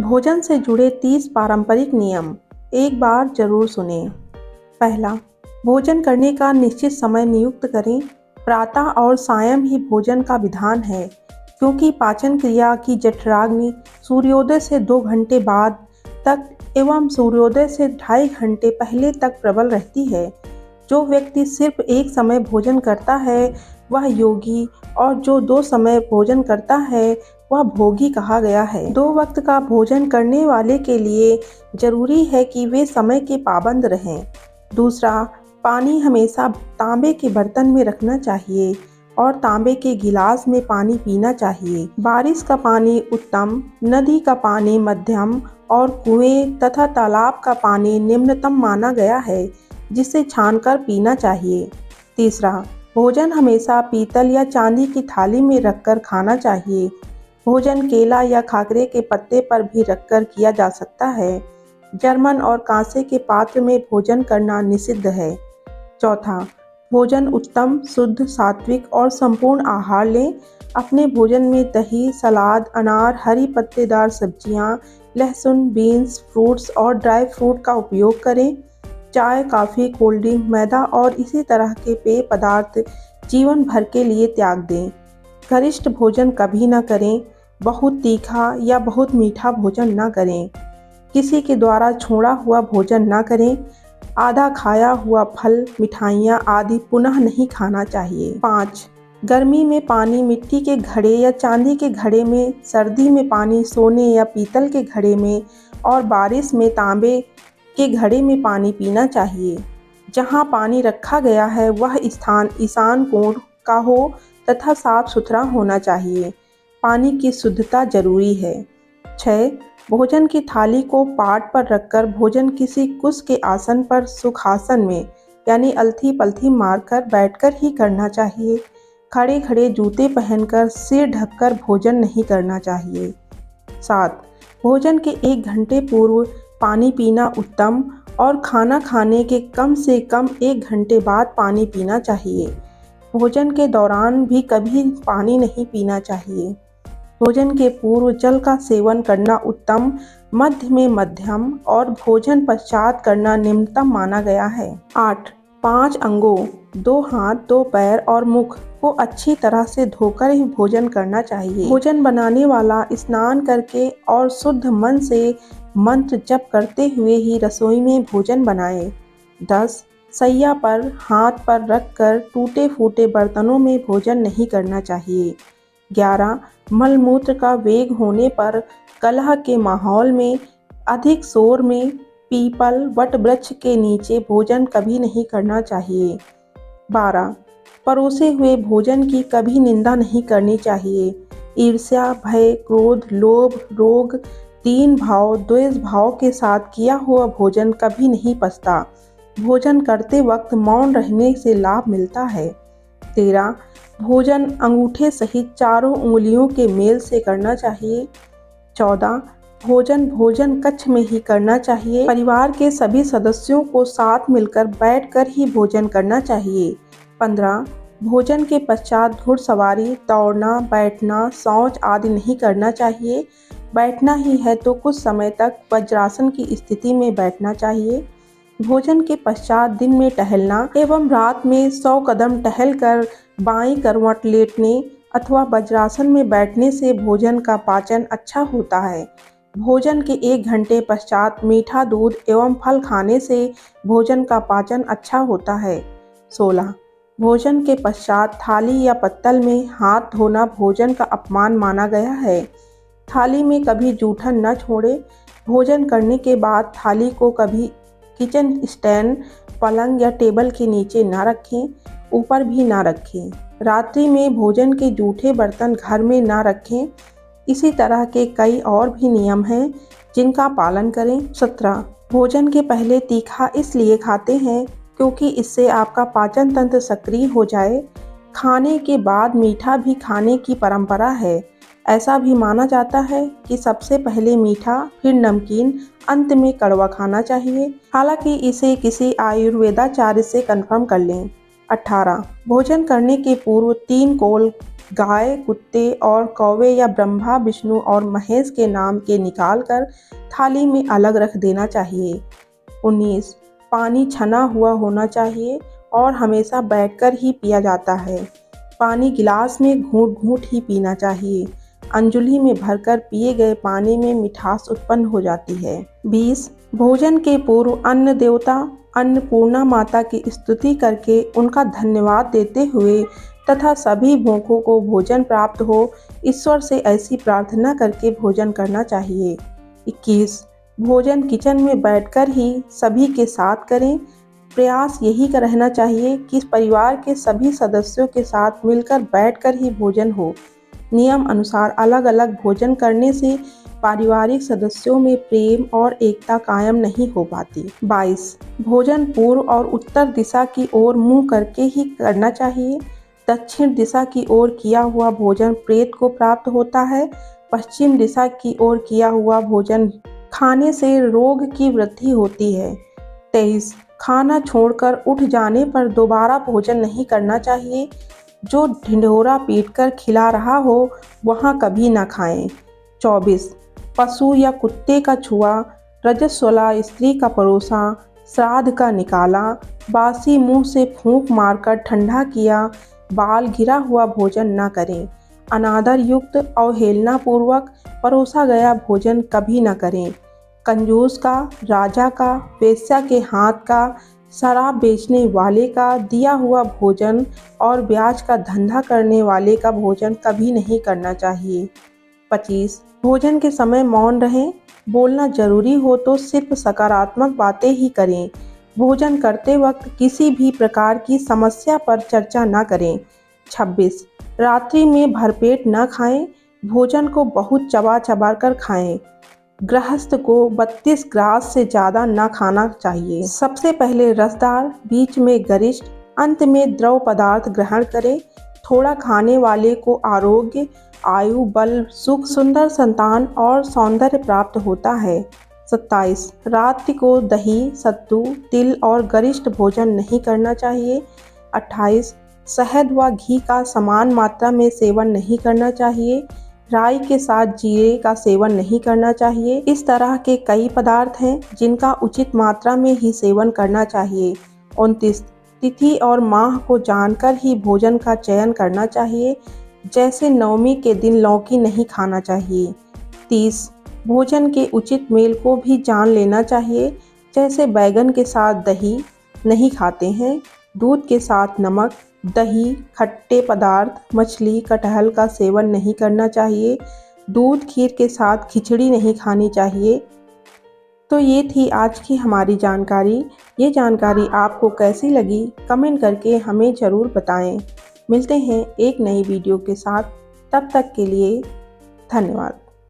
भोजन से जुड़े 30 पारंपरिक नियम एक बार जरूर सुनें। पहला, भोजन करने का निश्चित समय नियुक्त करें। प्रातः और सायं ही भोजन का विधान है, क्योंकि पाचन क्रिया की जठराग्नि सूर्योदय से 2 घंटे बाद तक एवं सूर्योदय से 2.5 घंटे पहले तक प्रबल रहती है। जो व्यक्ति सिर्फ एक समय भोजन करता है वह योगी, और जो 2 समय भोजन करता है वह भोगी कहा गया है। 2 वक्त का भोजन करने वाले के लिए जरूरी है कि वे समय के पाबंद रहें। दूसरा, पानी हमेशा तांबे के बर्तन में रखना चाहिए और तांबे के गिलास में पानी पीना चाहिए। बारिश का पानी उत्तम, नदी का पानी मध्यम और कुएं तथा तालाब का पानी निम्नतम माना गया है, जिसे छानकर पीना चाहिए। तीसरा, भोजन हमेशा पीतल या चांदी की थाली में रखकर खाना चाहिए। भोजन केला या खाकरे के पत्ते पर भी रखकर किया जा सकता है। जर्मन और कांसे के पात्र में भोजन करना निषिद्ध है। चौथा, भोजन उत्तम, शुद्ध, सात्विक और संपूर्ण आहार लें। अपने भोजन में दही, सलाद, अनार, हरी पत्तेदार सब्जियां, लहसुन, बीन्स, फ्रूट्स और ड्राई फ्रूट का उपयोग करें। चाय, कॉफ़ी, कोल्ड ड्रिंक, मैदा और इसी तरह के पेय पदार्थ जीवन भर के लिए त्याग दें। गरिष्ठ भोजन कभी न करें। बहुत तीखा या बहुत मीठा भोजन न करें। किसी के द्वारा छोड़ा हुआ भोजन न करें। आधा खाया हुआ फल, मिठाइयाँ आदि पुनः नहीं खाना चाहिए। 5. गर्मी में पानी मिट्टी के घड़े या चांदी के घड़े में, सर्दी में पानी सोने या पीतल के घड़े में और बारिश में तांबे के घड़े में पानी पीना चाहिए। जहाँ पानी रखा गया है वह स्थान ईशान कोण का हो तथा साफ सुथरा होना चाहिए। पानी की शुद्धता जरूरी है। 6. भोजन की थाली को पाट पर रखकर भोजन किसी कुश के आसन पर सुखासन में यानी अलथी पलथी मारकर बैठकर ही करना चाहिए। खड़े खड़े जूते पहनकर सिर ढककर भोजन नहीं करना चाहिए। 7. भोजन के 1 घंटे पूर्व पानी पीना उत्तम और खाना खाने के कम से कम 1 घंटे बाद पानी पीना चाहिए। भोजन के दौरान भी कभी पानी नहीं पीना चाहिए। भोजन के पूर्व जल का सेवन करना उत्तम, मध्य में मध्यम और भोजन पश्चात करना निम्नतम माना गया है। 8. 5 अंगों, 2 हाथ, 2 पैर और मुख को अच्छी तरह से धोकर ही भोजन करना चाहिए। भोजन बनाने वाला स्नान करके और शुद्ध मन से मंत्र जप करते हुए ही रसोई में भोजन बनाए। 10. सैया पर हाथ पर रखकर टूटे फूटे बर्तनों में भोजन नहीं करना चाहिए। 11. मलमूत्र का वेग होने पर कलह के माहौल में, अधिक शोर में पीपल वट वृक्ष के नीचे भोजन कभी नहीं करना चाहिए। 12. परोसे हुए भोजन की कभी निंदा नहीं करनी चाहिए। ईर्ष्या, भय, क्रोध, लोभ, रोग, दीन भाव, द्वेष भाव के साथ किया हुआ भोजन कभी नहीं पचता। भोजन करते वक्त मौन रहने से लाभ मिलता है। 13. भोजन अंगूठे सहित चारों उंगलियों के मेल से करना चाहिए। 14. भोजन कक्ष में ही करना चाहिए। परिवार के सभी सदस्यों को साथ मिलकर बैठकर ही भोजन करना चाहिए। 15. भोजन के पश्चात घुड़सवारी, दौड़ना, बैठना, शौच आदि नहीं करना चाहिए। बैठना ही है तो कुछ समय तक वज्रासन की स्थिति में बैठना चाहिए। भोजन के पश्चात दिन में टहलना एवं रात में 100 कदम टहलकर बाईं करवट लेटने अथवा वज्रासन में बैठने से भोजन का पाचन अच्छा होता है। भोजन के 1 घंटे पश्चात मीठा दूध एवं फल खाने से भोजन का पाचन अच्छा होता है। 16. भोजन के पश्चात थाली या पत्तल में हाथ धोना भोजन का अपमान माना गया है। थाली में कभी जूठन न छोड़े। भोजन करने के बाद थाली को कभी किचन स्टैंड, पलंग या टेबल के नीचे न रखें, ऊपर भी ना रखें। रात्रि में भोजन के जूठे बर्तन घर में ना रखें। इसी तरह के कई और भी नियम हैं जिनका पालन करें। 17. भोजन के पहले तीखा इसलिए खाते हैं क्योंकि इससे आपका पाचन तंत्र सक्रिय हो जाए। खाने के बाद मीठा भी खाने की परंपरा है। ऐसा भी माना जाता है कि सबसे पहले मीठा, फिर नमकीन, अंत में कड़वा खाना चाहिए। हालांकि इसे किसी आयुर्वेदाचार्य से कंफर्म कर लें। 18. भोजन करने के पूर्व 3 कोल गाय, कुत्ते और कौवे या ब्रह्मा, विष्णु और महेश के नाम के निकालकर थाली में अलग रख देना चाहिए। 19. पानी छना हुआ होना चाहिए और हमेशा बैठकर ही पिया जाता है। पानी गिलास में घूंट-घूंट ही पीना चाहिए। अंजुली में भरकर पिए गए पानी में मिठास उत्पन्न हो जाती है। 20. भोजन के पूर्व अन्न देवता अन्नपूर्णा माता की स्तुति करके उनका धन्यवाद देते हुए तथा सभी भूखों को भोजन प्राप्त हो, ईश्वर से ऐसी प्रार्थना करके भोजन करना चाहिए। 21. भोजन किचन में बैठकर ही सभी के साथ करें। प्रयास यही रहना चाहिए कि परिवार के सभी सदस्यों के साथ मिलकर बैठकर ही भोजन हो। नियम अनुसार अलग अलग भोजन करने से पारिवारिक सदस्यों में प्रेम और एकता कायम नहीं हो पाती। 22. भोजन पूर्व और उत्तर दिशा की ओर मुंह करके ही करना चाहिए। दक्षिण दिशा की ओर किया हुआ भोजन प्रेत को प्राप्त होता है। पश्चिम दिशा की ओर किया हुआ भोजन खाने से रोग की वृद्धि होती है। 23. खाना छोड़कर उठ जाने पर दोबारा भोजन नहीं करना चाहिए। जो ढिंढोरा पीटकर खिला रहा हो वहाँ कभी न खाएं। 24. पशु या कुत्ते का छुआ, रजस्वला स्त्री का परोसा, श्राद्ध का निकाला, बासी मुंह से फूंक मारकर ठंडा किया, बाल घिरा हुआ भोजन न करें। अनादर युक्त अवहेलना पूर्वक परोसा गया भोजन कभी न करें। कंजूस का, राजा का, वेश्या के हाथ का, शराब बेचने वाले का दिया हुआ भोजन और ब्याज का धंधा करने वाले का भोजन कभी नहीं करना चाहिए। 25. भोजन के समय मौन रहें। बोलना जरूरी हो तो सिर्फ सकारात्मक बातें ही करें। भोजन करते वक्त किसी भी प्रकार की समस्या पर चर्चा न करें। 26. रात्रि में भरपेट न खाएं। भोजन को बहुत चबा चबा कर खाएं। गृहस्थ को 32 ग्रास से ज़्यादा न खाना चाहिए। सबसे पहले रसदार, बीच में गरिष्ठ, अंत में द्रव पदार्थ ग्रहण करें। थोड़ा खाने वाले को आरोग्य, आयु, बल, सुख, सुंदर संतान और सौंदर्य प्राप्त होता है। 27. रात्रि को दही, सत्तू, तिल और गरिष्ठ भोजन नहीं करना चाहिए। 28. शहद व घी का समान मात्रा में सेवन नहीं करना चाहिए। राई के साथ जीरे का सेवन नहीं करना चाहिए। इस तरह के कई पदार्थ हैं जिनका उचित मात्रा में ही सेवन करना चाहिए। 29. तिथि और माह को जानकर ही भोजन का चयन करना चाहिए। जैसे नवमी के दिन लौकी नहीं खाना चाहिए। 30. भोजन के उचित मेल को भी जान लेना चाहिए। जैसे बैगन के साथ दही नहीं खाते हैं, दूध के साथ नमक, दही, खट्टे पदार्थ, मछली, कटहल का सेवन नहीं करना चाहिए। दूध खीर के साथ खिचड़ी नहीं खानी चाहिए। तो ये थी आज की हमारी जानकारी। ये जानकारी आपको कैसी लगी कमेंट करके हमें ज़रूर बताएं। मिलते हैं एक नई वीडियो के साथ, तब तक के लिए धन्यवाद।